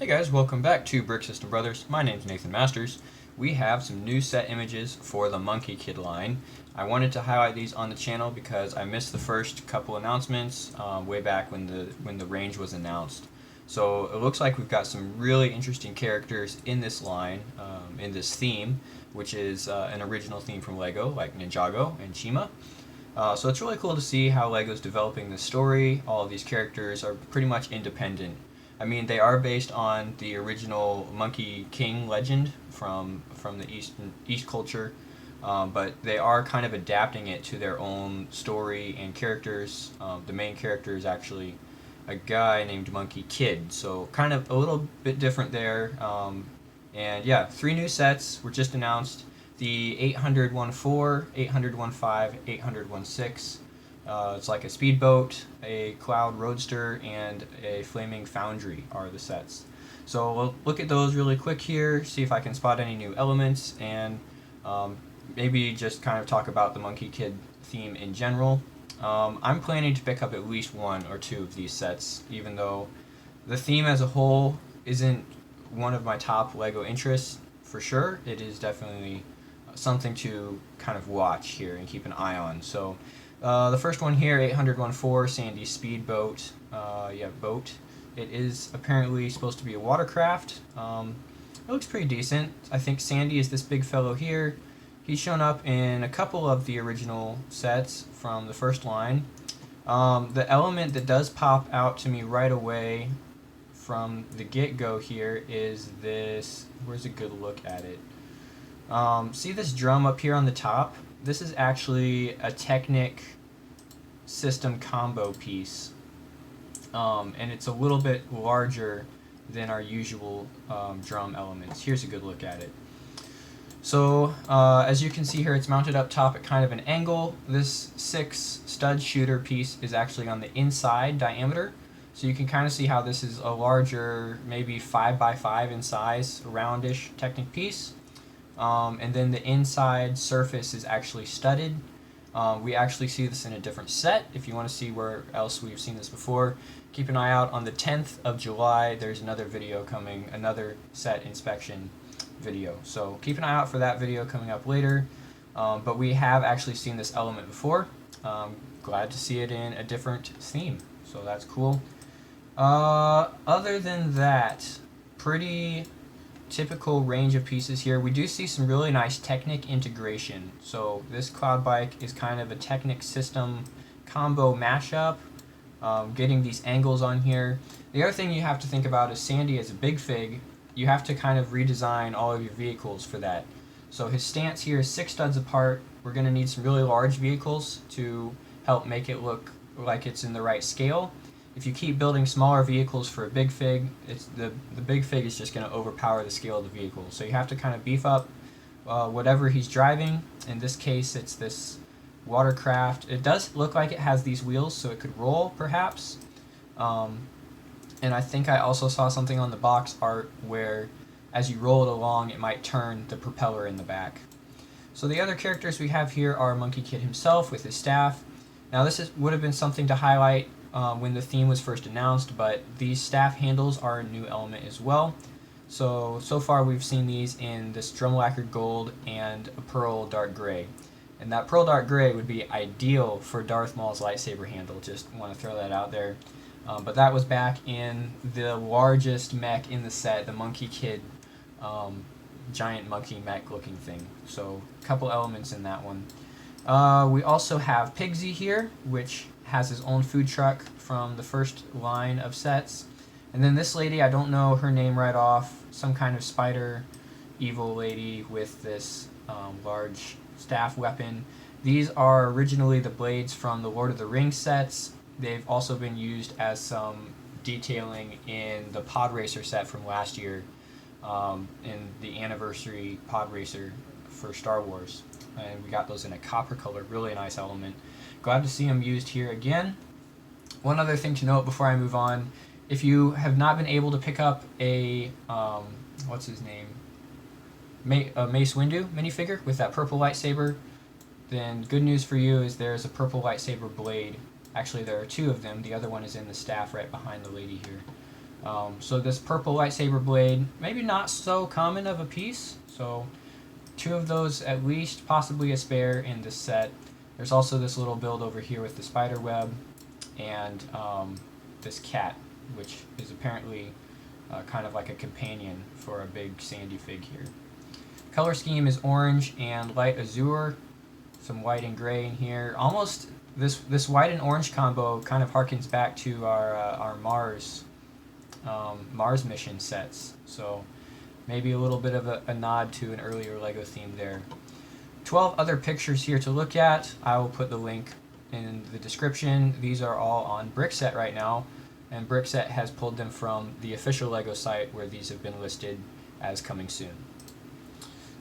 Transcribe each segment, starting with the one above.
Hey guys, welcome back to Brick System Brothers. My name's Nathan Masters. We have some new set images for the Monkie Kid line. I wanted to highlight these on the channel because I missed the first couple announcements way back when the range was announced. So it looks like we've got some really interesting characters in this line, in this theme, which is an original theme from LEGO, like Ninjago and Shima. So it's really cool to see how LEGO's developing this story. All of these characters are pretty much independent. I mean, they are based on the original Monkey King legend from the East culture, but they are kind of adapting it to their own story and characters. The main character is actually a guy named Monkie Kid, so kind of a little bit different there. And yeah, 3 new sets were just announced. The 800-1-4, 800-1-5, 800-1-6. It's like a Speedboat, a Cloud Roadster, and a Flaming Foundry are the sets. So we'll look at those really quick here, see if I can spot any new elements, and maybe just kind of talk about the Monkie Kid theme in general. I'm planning to pick up at least 1 or 2 of these sets, even though the theme as a whole isn't one of my top LEGO interests for sure. It is definitely something to kind of watch here and keep an eye on. So the first one here, 800-1-4, Sandy Speedboat. Boat. It is apparently supposed to be a watercraft. It looks pretty decent. I think Sandy is this big fellow here. He's shown up in a couple of the original sets from the first line. The element that does pop out to me right away from the get-go here is this. Where's a good look at it? See this drum up here on the top? This is actually a Technic system combo piece, and it's a little bit larger than our usual drum elements. Here's a good look at it. So as you can see here, it's mounted up top at kind of an angle. This 6 stud shooter piece is actually on the inside diameter, so you can kind of see how this is a larger, maybe 5x5 in size, roundish Technic piece. And then the inside surface is actually studded. We actually see this in a different set. If you want to see where else we've seen this before, keep an eye out. On the 10th of July, there's another video coming, another set inspection video. So keep an eye out for that video coming up later. But we have actually seen this element before. Glad to see it in a different theme. So that's cool. Other than that, pretty typical range of pieces here. We do see some really nice Technic integration. So this Cloud Bike is kind of a Technic system combo mashup, getting these angles on here. The other thing you have to think about is Sandy as a big fig. You have to kind of redesign all of your vehicles for that. So his stance here is 6 studs apart. We're going to need some really large vehicles to help make it look like it's in the right scale. If you keep building smaller vehicles for a big fig, the big fig is just going to overpower the scale of the vehicle. So you have to kind of beef up whatever he's driving. In this case, it's this watercraft. It does look like it has these wheels, so it could roll, perhaps. And I think I also saw something on the box art where as you roll it along, it might turn the propeller in the back. So the other characters we have here are Monkie Kid himself with his staff. Now this would have been something to highlight when the theme was first announced, but these staff handles are a new element as well. So far we've seen these in this drum lacquered gold and a pearl dark gray. And that pearl dark gray would be ideal for Darth Maul's lightsaber handle, just want to throw that out there. But that was back in the largest mech in the set, the Monkie Kid giant monkey mech looking thing. So a couple elements in that one. We also have Pigsy here, which has his own food truck from the first line of sets. And then this lady, I don't know her name right off, some kind of spider evil lady with this large staff weapon. These are originally the blades from the Lord of the Rings sets. They've also been used as some detailing in the Pod Racer set from last year, in the anniversary Pod Racer for Star Wars. And we got those in a copper color, really nice element. Glad to see them used here again. One other thing to note before I move on, if you have not been able to pick up a, what's his name, Mace Windu minifigure with that purple lightsaber, then good news for you is there's a purple lightsaber blade. Actually, there are 2 of them. The other one is in the staff right behind the lady here. So this purple lightsaber blade, maybe not so common of a piece, so 2 of those at least, possibly a spare in this set. There's also this little build over here with the spider web and this cat, which is apparently kind of like a companion for a big sandy fig here. Color scheme is orange and light azure, some white and gray in here. Almost this white and orange combo kind of harkens back to our Mars mission sets, so maybe a little bit of a nod to an earlier LEGO theme there. 12 other pictures here to look at. I will put the link in the description. These are all on Brickset right now, and Brickset has pulled them from the official LEGO site where these have been listed as coming soon.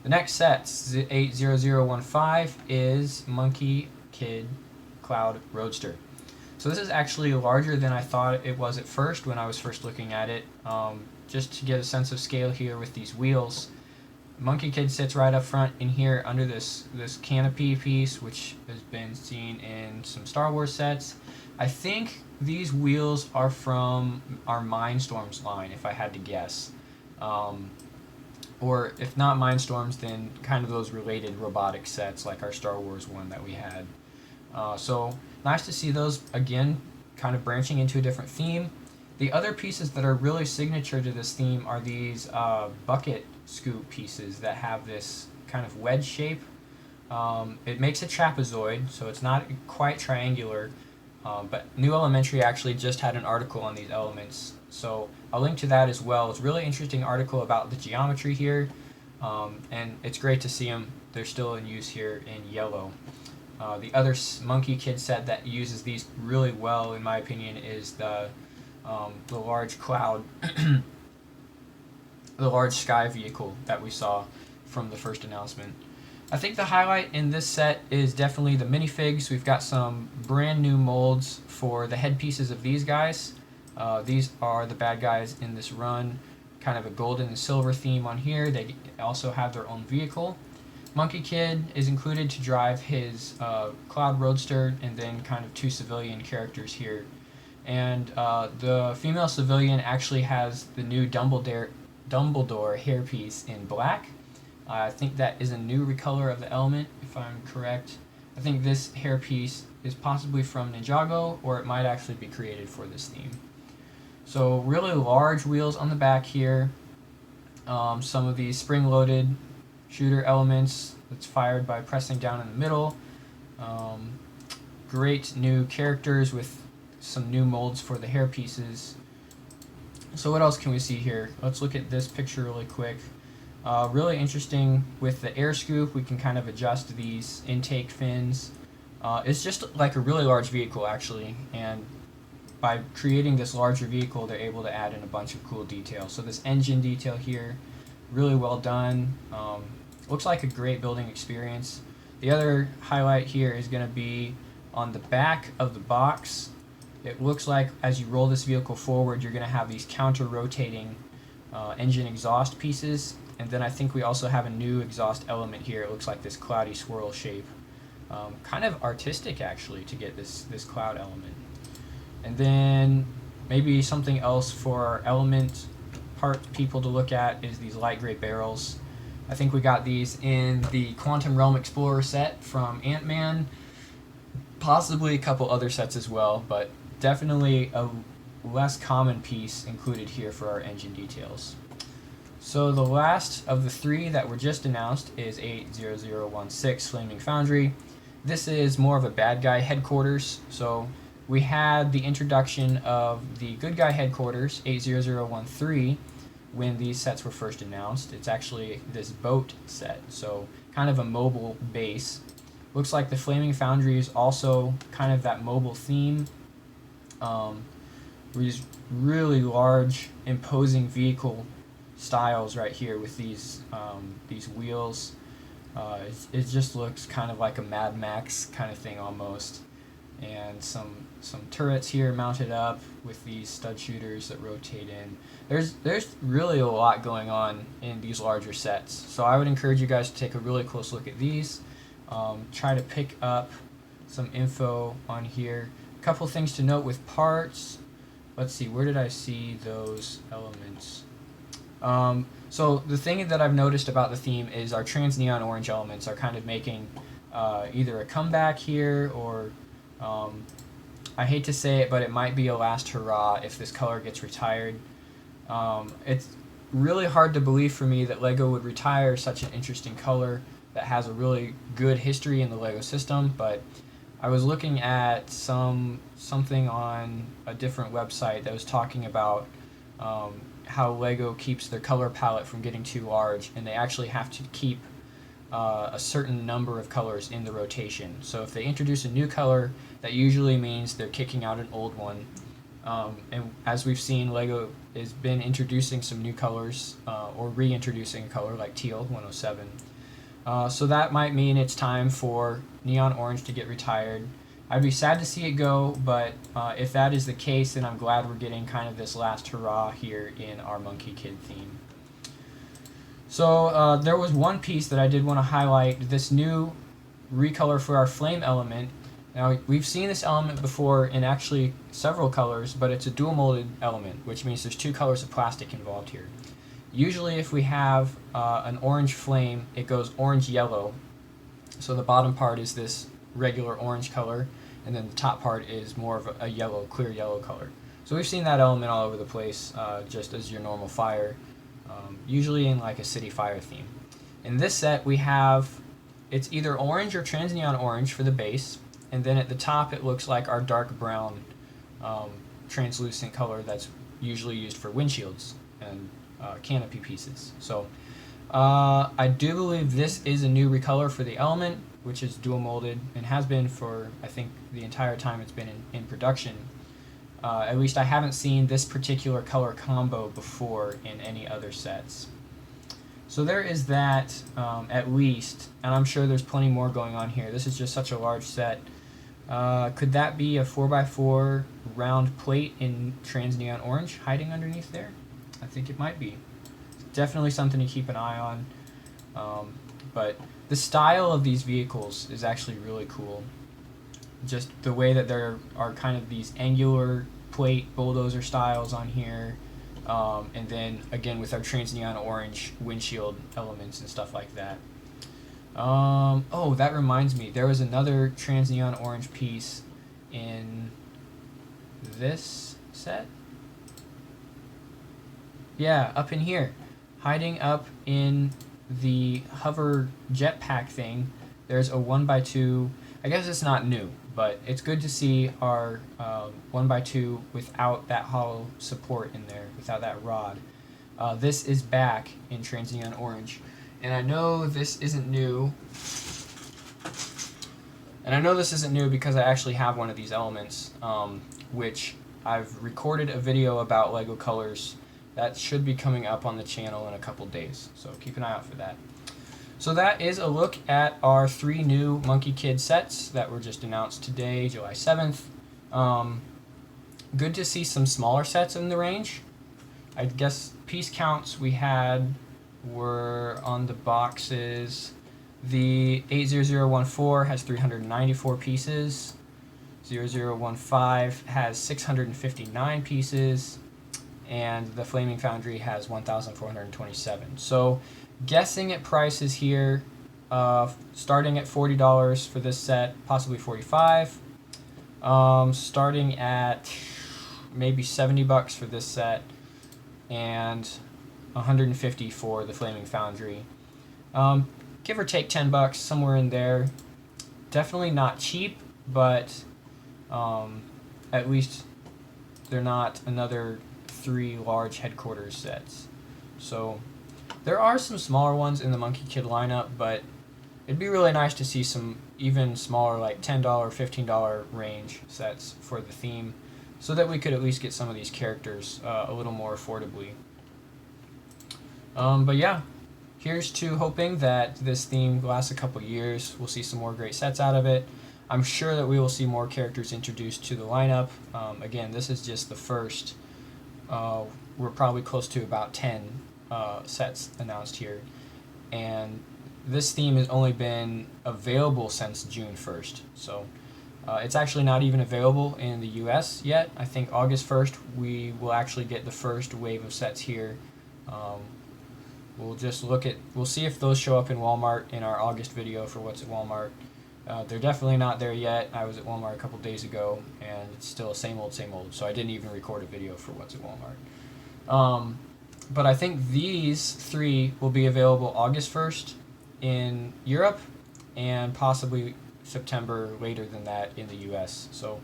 The next set, 80015, is Monkie Kid Cloud Roadster. So this is actually larger than I thought it was at first when I was first looking at it. Just to get a sense of scale here with these wheels, Monkie Kid sits right up front in here under this canopy piece, which has been seen in some Star Wars sets. I think these wheels are from our Mindstorms line, if I had to guess. Or if not Mindstorms, then kind of those related robotic sets like our Star Wars one that we had. So nice to see those again, kind of branching into a different theme. The other pieces that are really signature to this theme are these bucket scoop pieces that have this kind of wedge shape. It makes a trapezoid, so it's not quite triangular, but New Elementary actually just had an article on these elements, so I'll link to that as well. It's a really interesting article about the geometry here, and it's great to see them. They're still in use here in yellow. The other Monkie Kid set that uses these really well, in my opinion, is the large cloud, the large sky vehicle that we saw from the first announcement. I think the highlight in this set is definitely the minifigs. We've got some brand new molds for the headpieces of these guys. These are the bad guys in this run, kind of a golden and silver theme on here. They also have their own vehicle. Monkie Kid is included to drive his Cloud Roadster, and then kind of 2 civilian characters here. And the female civilian actually has the new Dumbledore hairpiece in black. I think that is a new recolor of the element, if I'm correct. I think this hairpiece is possibly from Ninjago, or it might actually be created for this theme. So really large wheels on the back here. Some of these spring-loaded shooter elements that's fired by pressing down in the middle. Great new characters with some new molds for the hair pieces. So what else can we see here? Let's look at this picture really quick. Really interesting with the air scoop. We can kind of adjust these intake fins. It's just like a really large vehicle actually, and by creating this larger vehicle they're able to add in a bunch of cool details. So this engine detail here, really well done. Looks like a great building experience. The other highlight here is going to be on the back of the box. It looks like as you roll this vehicle forward, you're going to have these counter-rotating engine exhaust pieces. And then I think we also have a new exhaust element here. It looks like this cloudy swirl shape. Kind of artistic, actually, to get this cloud element. And then maybe something else for our element part people to look at is these light gray barrels. I think we got these in the Quantum Realm Explorer set from Ant-Man. Possibly a couple other sets as well, but definitely a less common piece included here for our engine details. So the last of the 3 that were just announced is 80016 Flaming Foundry. This is more of a bad guy headquarters. So we had the introduction of the good guy headquarters, 80013, when these sets were first announced. It's actually this boat set, so kind of a mobile base. Looks like the Flaming Foundry is also kind of that mobile theme. These really large, imposing vehicle styles right here with these wheels. It just looks kind of like a Mad Max kind of thing almost. And some turrets here mounted up with these stud shooters that rotate in. There's really a lot going on in these larger sets, so I would encourage you guys to take a really close look at these. Try to pick up some info on here. A couple things to note with parts. let's see, where did I see those elements? So the thing that I've noticed about the theme is our trans neon orange elements are kind of making either a comeback here, or I hate to say it, but it might be a last hurrah if this color gets retired. It's really hard to believe for me that LEGO would retire such an interesting color that has a really good history in the LEGO system, but I was looking at something on a different website that was talking about how LEGO keeps their color palette from getting too large, and they actually have to keep a certain number of colors in the rotation. So if they introduce a new color, that usually means they're kicking out an old one. And as we've seen, LEGO has been introducing some new colors, or reintroducing a color like Teal 107. So that might mean it's time for Neon Orange to get retired. I'd be sad to see it go, but if that is the case, then I'm glad we're getting kind of this last hurrah here in our Monkie Kid theme. So there was one piece that I did want to highlight, this new recolor for our flame element. Now, we've seen this element before in actually several colors, but it's a dual molded element, which means there's two colors of plastic involved here. Usually if we have an orange flame, it goes orange-yellow. So the bottom part is this regular orange color, and then the top part is more of a yellow, clear yellow color. So we've seen that element all over the place, just as your normal fire, usually in like a city fire theme. In this set we have, it's either orange or trans neon orange for the base, and then at the top it looks like our dark brown translucent color that's usually used for windshields and canopy pieces. So I do believe this is a new recolor for the element, which is dual molded and has been for, I think, the entire time it's been in production. At least I haven't seen this particular color combo before in any other sets. So there is that, at least, and I'm sure there's plenty more going on here. This is just such a large set. Could that be a 4x4 round plate in trans neon orange hiding underneath there? I think it might be. Definitely something to keep an eye on. But the style of these vehicles is actually really cool. Just the way that there are kind of these angular plate bulldozer styles on here, and then again with our trans neon orange windshield elements and stuff like that. Oh, that reminds me, there was another trans neon orange piece in this set. Yeah, up in here, hiding up in the hover jetpack thing. There's a 1x2. I guess it's not new, but it's good to see our 1x2 without that hollow support in there, without that rod. This is back in trans neon orange, and I know this isn't new. Because I actually have one of these elements, which I've recorded a video about LEGO colors that should be coming up on the channel in a couple days, so keep an eye out for that. So that is a look at our 3 new Monkie Kid sets that were just announced today, July 7th. Good to see some smaller sets in the range. I guess piece counts we had were on the boxes. The 80014 has 394 pieces. 0015 has 659 pieces. And the Flaming Foundry has 1,427. So guessing at prices here, starting at $40 for this set, possibly $45. Starting at maybe $70 for this set, and $150 for the Flaming Foundry. Give or take $10, somewhere in there. Definitely not cheap, but at least they're not another 3 large headquarters sets. So there are some smaller ones in the Monkie Kid lineup, but it'd be really nice to see some even smaller, like $10, $15 range sets for the theme, so that we could at least get some of these characters a little more affordably. But yeah, here's to hoping that this theme lasts a couple years. We'll see some more great sets out of it. I'm sure that we will see more characters introduced to the lineup. Again, this is just the first. We're probably close to about 10 sets announced here, and this theme has only been available since June 1st, so It's actually not even available in the US yet. I think August 1st we will actually get the first wave of sets here. We'll see if those show up in Walmart in our August video for what's at Walmart. They're definitely not there yet. I was at Walmart a couple days ago, and it's still same old, so I didn't even record a video for what's at Walmart. But I think these three will be available August 1st in Europe, and possibly September later than that in the US. So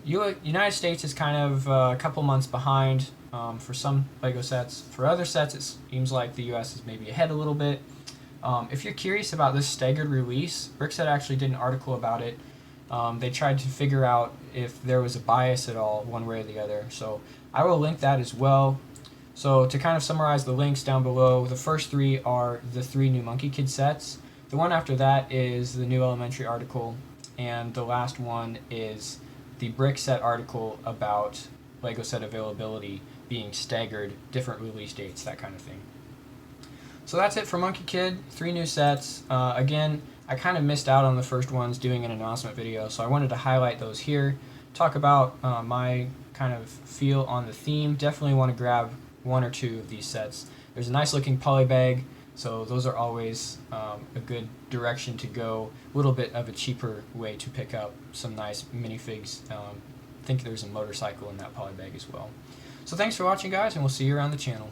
United States is kind of a couple months behind for some LEGO sets. For other sets, it seems like the US is maybe ahead a little bit. If you're curious about this staggered release, Brickset actually did an article about it. They tried to figure out if there was a bias at all, one way or the other. So I will link that as well. So to kind of summarize the links down below, the first three are the 3 new Monkie Kid sets. The one after that is the new Elementary article, and the last one is the Brickset article about LEGO set availability being staggered, different release dates, that kind of thing. So that's it for Monkie Kid, 3 new sets. Again, I kind of missed out on the first ones doing an announcement video, so I wanted to highlight those here, talk about my kind of feel on the theme. Definitely want to grab 1 or 2 of these sets. There's a nice looking poly bag, so those are always a good direction to go. A little bit of a cheaper way to pick up some nice minifigs. I think there's a motorcycle in that poly bag as well. So thanks for watching, guys, and we'll see you around the channel.